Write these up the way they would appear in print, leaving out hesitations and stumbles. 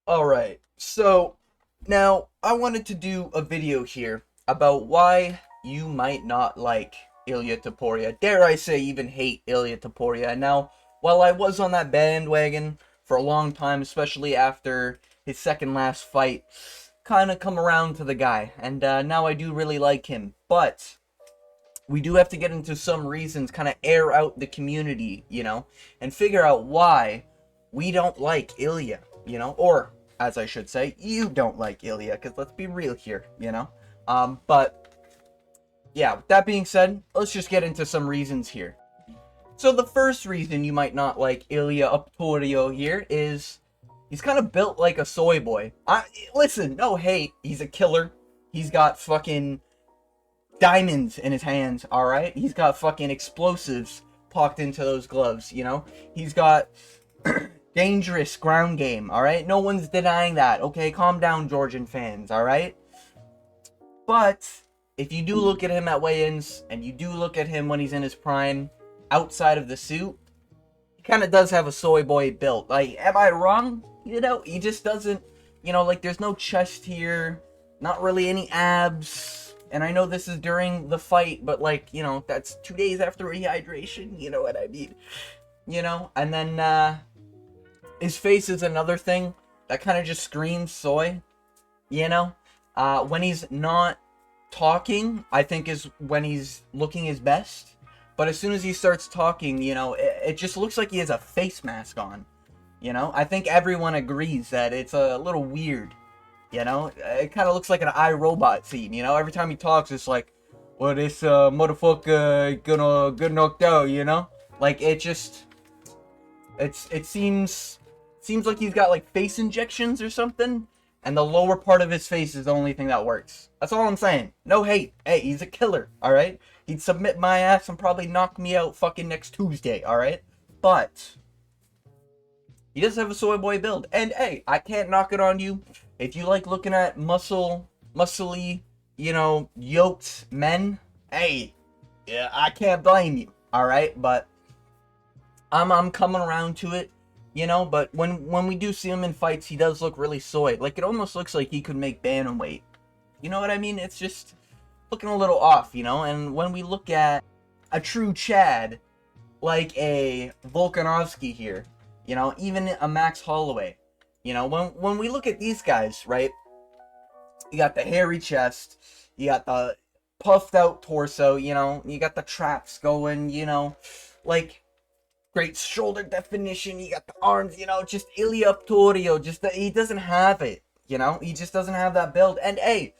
Alright, so now I wanted to do a video here about why you might not like Ilia Topuria. Dare I say even hate Ilia Topuria. Now, while I was on that bandwagon for a long time, especially after his second last fight, kind of come around to the guy. And now I do really like him. But we do have to get into some reasons, kind of air out the community, and figure out why we don't like Ilia, or as I should say, you don't like Ilia, because let's be real here, but yeah, with that being said, let's just get into some reasons here. So the first reason you might not like Ilia Uptorio here is he's kind of built like a soy boy. Listen, no hate, he's a killer. He's got fucking diamonds in his hands, alright? He's got fucking explosives pocked into those gloves, He's got dangerous ground game, alright? No one's denying that, okay? Calm down, Georgian fans, alright? But if you do look at him at weigh-ins, and you do look at him when he's in his prime, outside of the suit, he kind of does have a soy boy build. Like, am I wrong? He just doesn't, like, there's no chest here, not really any abs. And I know this is during the fight, but, like, that's 2 days after rehydration, you know what I mean? And then, his face is another thing that kind of just screams soy, when he's not talking, I think is when he's looking his best. But as soon as he starts talking, it just looks like he has a face mask on, I think everyone agrees that it's a little weird. It kind of looks like an iRobot scene, every time he talks, it's like, well, this motherfucker gonna get knocked out, Like, it seems like he's got, like, face injections or something, and the lower part of his face is the only thing that works. That's all I'm saying. No hate. Hey, he's a killer, alright? He'd submit my ass and probably knock me out fucking next Tuesday, alright? But he does have a soy boy build. And hey, I can't knock it on you. If you like looking at muscly, yoked men, hey, yeah, I can't blame you. Alright, but I'm coming around to it, but when we do see him in fights, he does look really soy. Like, it almost looks like he could make bantamweight. You know what I mean? It's just looking a little off, and when we look at a true Chad, like a Volkanovski here, even a Max Holloway, when we look at these guys, right, you got the hairy chest, you got the puffed out torso, you got the traps going, like, great shoulder definition, you got the arms, just Ilia Uptorio, he doesn't have it, he just doesn't have that build. And hey,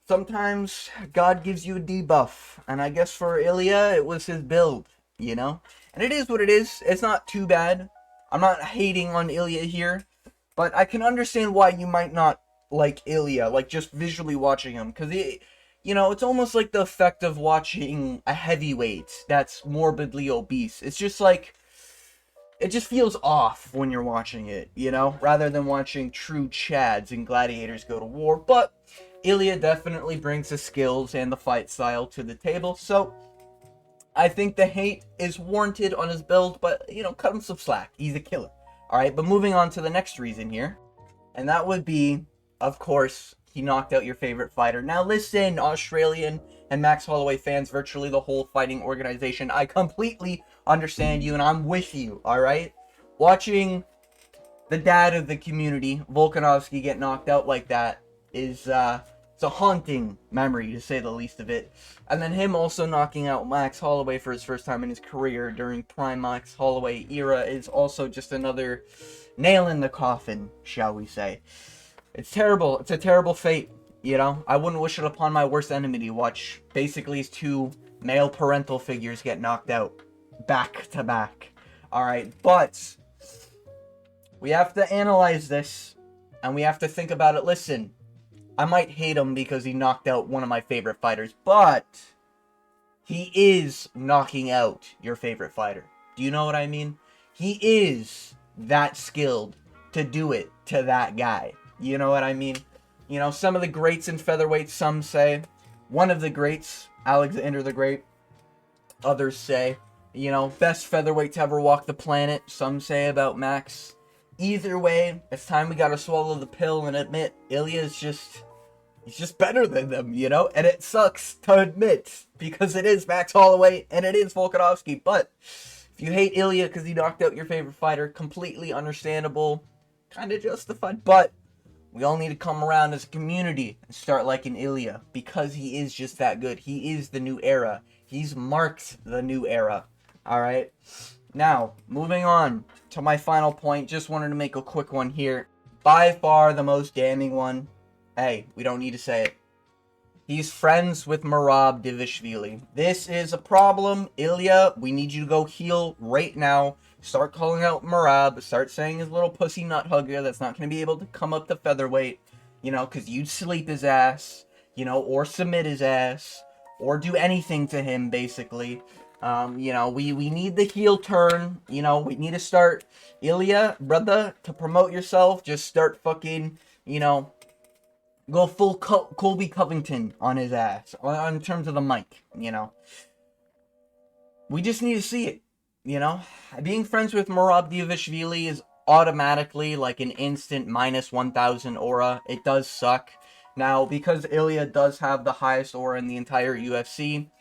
sometimes God gives you a debuff, and I guess for Ilia, it was his build, and it is what it is. It's not too bad. I'm not hating on Ilia here, but I can understand why you might not like Ilia, like just visually watching him, because it's almost like the effect of watching a heavyweight that's morbidly obese. It's just like, it just feels off when you're watching it, rather than watching true Chads and gladiators go to war. But Ilia definitely brings the skills and the fight style to the table, so I think the hate is warranted on his build, but, cut him some slack. He's a killer. Alright, but moving on to the next reason here, and that would be, of course, he knocked out your favorite fighter. Now listen, Australian and Max Holloway fans, virtually the whole fighting organization, I completely understand you, and I'm with you, alright? Watching the dad of the community, Volkanovski, get knocked out like that is, it's a haunting memory, to say the least of it. And then him also knocking out Max Holloway for his first time in his career during prime Max Holloway era is also just another nail in the coffin, shall we say. It's terrible. It's a terrible fate, I wouldn't wish it upon my worst enemy to watch basically his two male parental figures get knocked out back to back. Alright, but we have to analyze this, and we have to think about it. Listen, I might hate him because he knocked out one of my favorite fighters, but he is knocking out your favorite fighter. Do you know what I mean? He is that skilled to do it to that guy. You know what I mean? Some of the greats in featherweight, some say. One of the greats, Alexander the Great. Others say, best featherweight to ever walk the planet. Some say about Max. Either way, it's time we gotta swallow the pill and admit Ilia is just... he's just better than them, you know? And it sucks to admit, because it is Max Holloway and it is Volkanovski. But if you hate Ilia because he knocked out your favorite fighter, completely understandable, kind of justified. But we all need to come around as a community and start liking Ilia, because he is just that good. He is the new era. He's marked the new era. Alright? Now, moving on to my final point. Just wanted to make a quick one here. By far the most damning one. Hey, we don't need to say it. He's friends with Merab Dvalishvili. This is a problem. Ilia, we need you to go heal right now. Start calling out Merab. Start saying his little pussy nut hugger that's not going to be able to come up to featherweight. You know, because you'd sleep his ass. You know, or submit his ass. Or do anything to him, basically. You know, we need the heel turn. You know, we need to start... Ilia, brother, to promote yourself, just start fucking, you know... go full Colby Covington on his ass, in terms of the mic, you know. We just need to see it, you know. Being friends with Merab Dvalishvili is automatically like an instant minus 1,000 aura. It does suck. Now, because Ilia does have the highest aura in the entire UFC,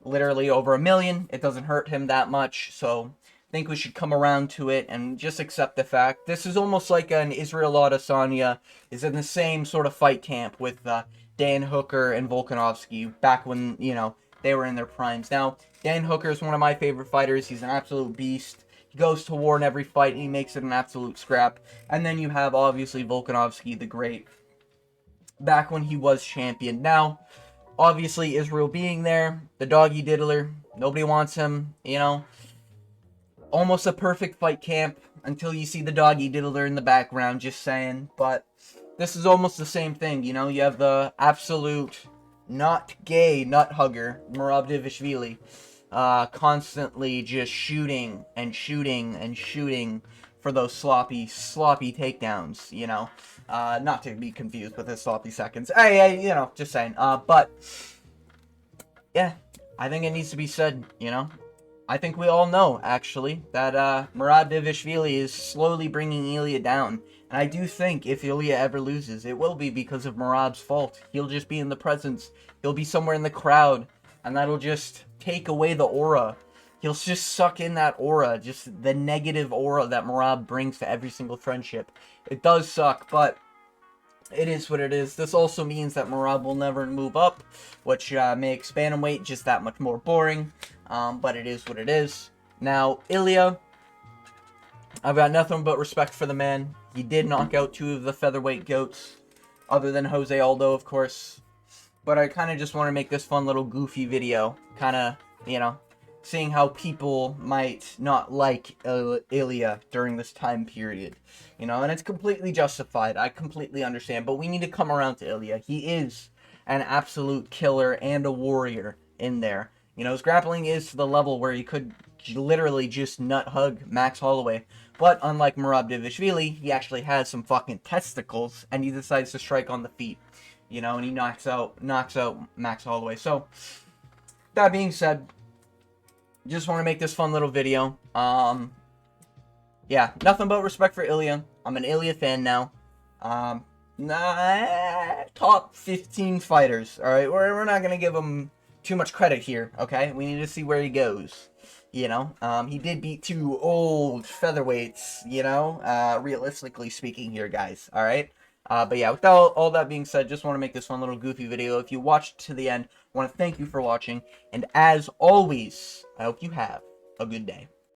literally over 1 million, it doesn't hurt him that much, so... I think we should come around to it and just accept the fact. This is almost like an Israel Adesanya is in the same sort of fight camp with Dan Hooker and Volkanovski back when, you know, they were in their primes. Now, Dan Hooker is one of my favorite fighters. He's an absolute beast. He goes to war in every fight and he makes it an absolute scrap. And then you have, obviously, Volkanovski the Great back when he was champion. Now, obviously, Israel being there, the doggy diddler, nobody wants him, you know. Almost a perfect fight camp until you see the doggy diddler in the background, just saying. But this is almost the same thing, you know. You have the absolute not gay nut hugger, Merab Dvalishvili, constantly just shooting and shooting and shooting for those sloppy takedowns, you know. Not to be confused with his sloppy seconds. Hey, you know, just saying. But, yeah, I think it needs to be said, you know. I think we all know, actually, that Merab Dvalishvili is slowly bringing Ilia down. And I do think if Ilia ever loses, it will be because of Merab's fault. He'll just be in the presence. He'll be somewhere in the crowd. And that'll just take away the aura. He'll just suck in that aura. Just the negative aura that Merab brings to every single friendship. It does suck, but... it is what it is. This also means that Merab will never move up, which makes bantamweight just that much more boring. But it is what it is. Now, Ilia, I've got nothing but respect for the man. He did knock out 2 of the featherweight goats, other than Jose Aldo, of course. But I kind of just want to make this fun little goofy video, kind of, you know, seeing how people might not like Ilia during this time period. You know, and it's completely justified. I completely understand. But we need to come around to Ilia. He is an absolute killer and a warrior in there. You know, his grappling is to the level where he could literally just nut hug Max Holloway. But unlike Merab Dvalishvili, he actually has some fucking testicles, and he decides to strike on the feet. You know, and he knocks out Max Holloway. So, that being said, just want to make this fun little video. Yeah, nothing but respect for Ilia. I'm an Ilia fan now. Top 15 fighters, alright? We're not going to give him too much credit here, okay? We need to see where he goes, you know? He did beat 2 old featherweights, you know? Realistically speaking here, guys, alright? But yeah, with all that being said, just want to make this fun little goofy video. If you watched to the end, I want to thank you for watching. And as always, I hope you have a good day.